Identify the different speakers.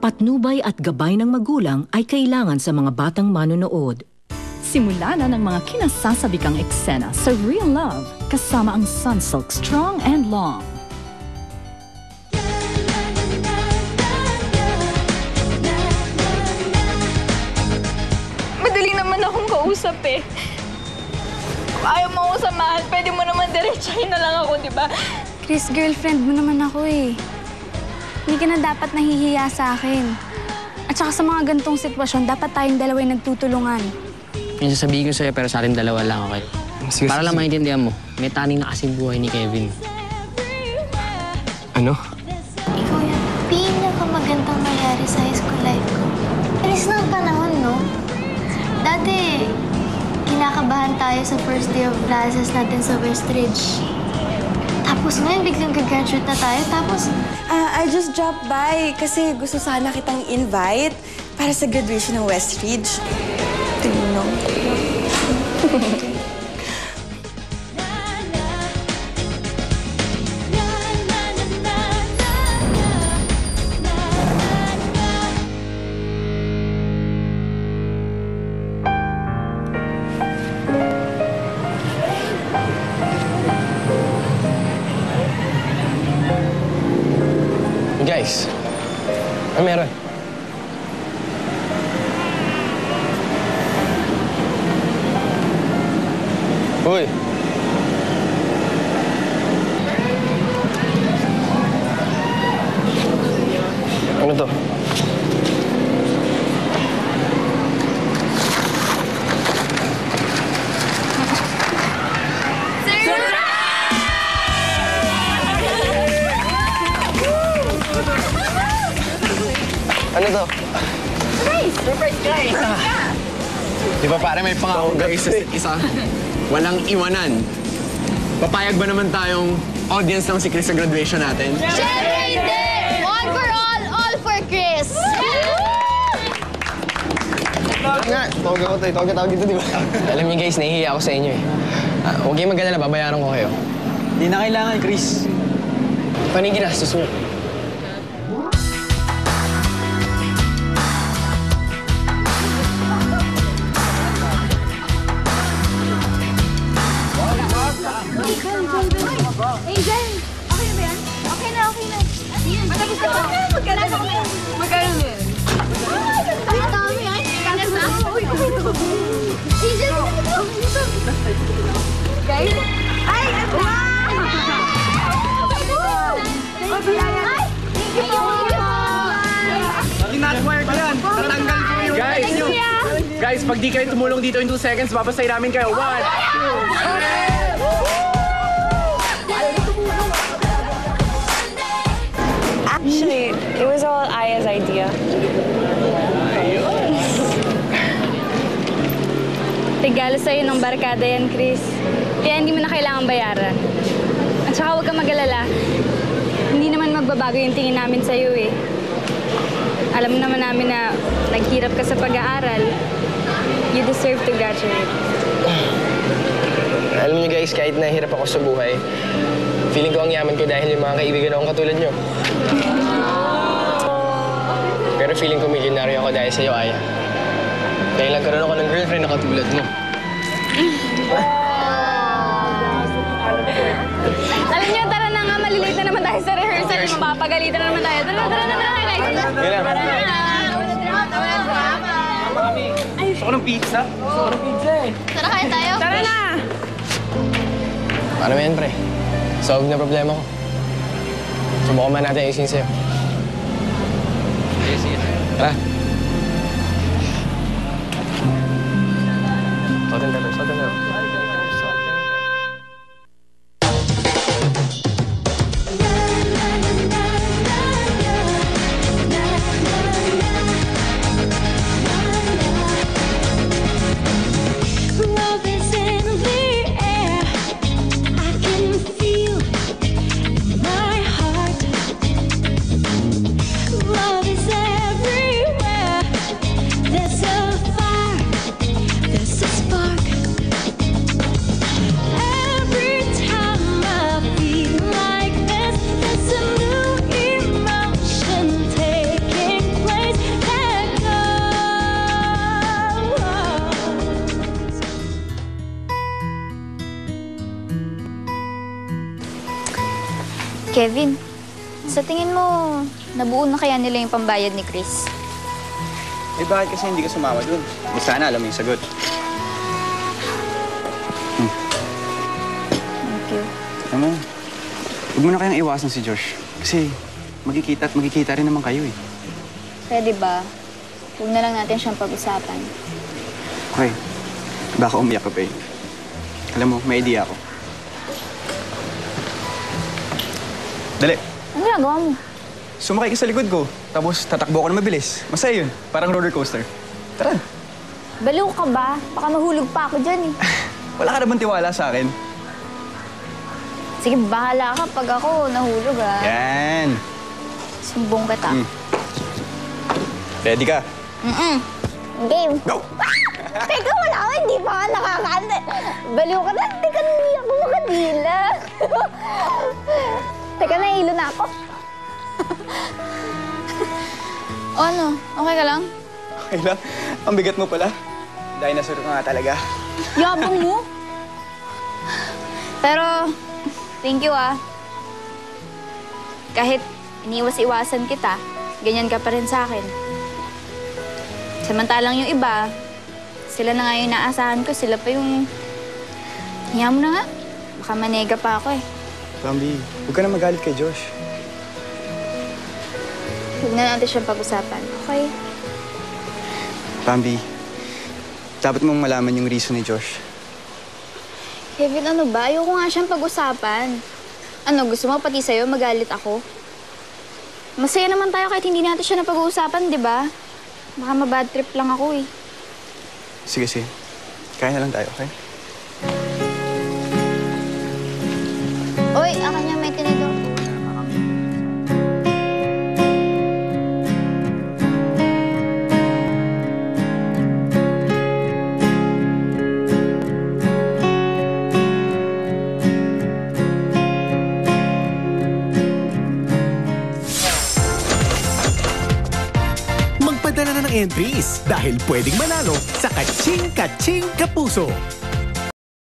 Speaker 1: patnubay at gabay ng magulang ay kailangan sa mga batang manonood.
Speaker 2: Simula na ng mga kinasasabikang eksena sa Real Love kasama ang Sunsilk Strong and Long.
Speaker 3: Madali naman akong kausap eh. Kung ayaw mo ako samahan, pwede mo naman diretsahin na lang ako, di ba?
Speaker 4: Chris, girlfriend mo naman ako eh. Hindi ka na dapat nahihiya sa akin. At saka sa mga gantong sitwasyon, dapat tayong dalawa yung nagtutulungan.
Speaker 5: Yung sasabihin ko sa'yo, pero sa atin dalawa lang, okay? Sige, para lang maintindihan mo, may taning na kasing buhay ni Kevin.
Speaker 6: Ano?
Speaker 7: Ikaw yung pinakamagandang nangyari sa high school life ko. Alis na ang panahon, no? Dati, kinakabahan tayo sa first day of classes natin sa Westridge. Tapos ngayon, biglang gagraduate na tayo. Tapos,
Speaker 8: I just dropped by kasi gusto sana kitang invite para sa graduation ng Westridge. Do you know?
Speaker 6: Guys, ano meron? Uy! Ano to? Ano to?
Speaker 3: Guys! Surprise, guys!
Speaker 9: Di ba pare, may pangako guys sa isa. Walang iwanan. Papayag ba naman tayong audience ng si Chris sa graduation natin?
Speaker 7: syempre hindi! One for all for Chris!
Speaker 6: Nga, tawag dito, di ba? Alam niyo guys, nahihiya ako sa inyo eh. Huwag kayong mag-alala, babayaran ko kayo.
Speaker 5: Hindi na kailangan, Chris.
Speaker 6: Panigin na, susunod.
Speaker 3: Angel! Okay na ba yan? Okay na. Matapos ka ba? Magkano na yan? Ang dami yan. Kanas na? Angel! Guys? Ay! Wow! Thank you! Ay! Thank you!
Speaker 9: Tinatwire ko yan! Tatanggal ko yung... Guys, pag di kayo tumulong dito in 2 seconds, babasay namin kayo. 1, 2,
Speaker 4: Actually, it was all Aya's idea. Regalo sa'yo ng barkada yan, Chris. Kaya hindi mo na kailangan bayaran. At saka huwag kang mag-alala. Hindi naman magbabago yung tingin namin sa'yo eh. Alam naman namin na naghirap ka sa pag-aaral. You deserve to graduate.
Speaker 6: Alam niyo guys, kahit nahihirap ako sa buhay, feeling ko ang yaman ko dahil yung mga kaibigan akong katulad niyo. Pero feeling ko milyonaryo ako dahil sa'yo, Aya. Dahil nagkaroon ako ng girlfriend na katulad mo.
Speaker 4: Alam niyo, tara na nga, malilate na naman tayo sa rehearsal. Mapapagalitan na naman tayo. Tara na, guys.
Speaker 6: Tara na.
Speaker 5: Gusto ko ng pizza.
Speaker 7: Tara, kain tayo.
Speaker 4: Tara na!
Speaker 6: Paano yan, pre? Solve na problema ko. Subukan man natin ayusin sa'yo.
Speaker 5: Sige.
Speaker 6: Tara. Sotin tayo.
Speaker 7: Love is in the air. I can feel in my heart. Love is everywhere. There's a fire, there's a spark.
Speaker 3: Kevin, sa tingin mo, nabuo na kaya nila yung pambayad ni Chris?
Speaker 10: Eh, bakit kasi hindi ka sumama dun? Di sana alam mo yung sagot.
Speaker 3: Thank you.
Speaker 10: Alam mo, huwag mo na kayang iwasan si Josh. Kasi magkikita at magkikita rin naman kayo eh.
Speaker 3: Pwede ba? Huwag na lang natin siyang pag-usapan.
Speaker 10: Okay, baka umiyak ka pa eh. Alam mo, may idea ako. Dali,
Speaker 3: Ano ginagawa mo?
Speaker 10: sumakay ka sa likod ko. Tapos tatakbo ako na mabilis. Masaya yun, parang roller coaster. Tara,
Speaker 3: Baliw ka ba? Baka mahulog pa ako dyan eh.
Speaker 10: wala ka naman tiwala sa akin.
Speaker 3: Sige, bahala ka pag ako nahulog ah.
Speaker 10: Yan.
Speaker 3: Sumbong kita.
Speaker 10: Ready ka?
Speaker 3: Game.
Speaker 10: Go!
Speaker 3: Teka, wala ako. Hindi pa ka nakakanta. Baliw ka na. Teka, hindi ako makadila. Teka, nahilo na ako. O ano? Okay ka lang?
Speaker 10: Okay lang. Ang bigat mo pala. Dinosaur ka nga talaga.
Speaker 3: Yabang mo. Pero, thank you ah. Kahit iniwas-iwasan kita, ganyan ka pa rin sa akin. Samantalang yung iba, sila na nga yung inaasahan ko, sila pa yung... Hiya mo na nga. Baka manega pa ako eh.
Speaker 10: Bambi, huwag ka na magalit kay Josh.
Speaker 3: Huwag na natin siyang pag-usapan, okay?
Speaker 10: Bambi, dapat mong malaman yung reason ni Josh.
Speaker 3: Kevin, ano ba? Ayoko nga siyang pag-usapan. Ano, gusto mo pati sa'yo magalit ako? Masaya naman tayo kahit hindi natin siya napag-uusapan, di ba? Baka mabad trip lang ako eh.
Speaker 10: Sige, sige. Kaya na lang tayo, okay?
Speaker 3: Oy, akin niya may tinidor.
Speaker 11: Magpadala na ng entries dahil pwedeng manalo sa Kaching Kaching Kapuso.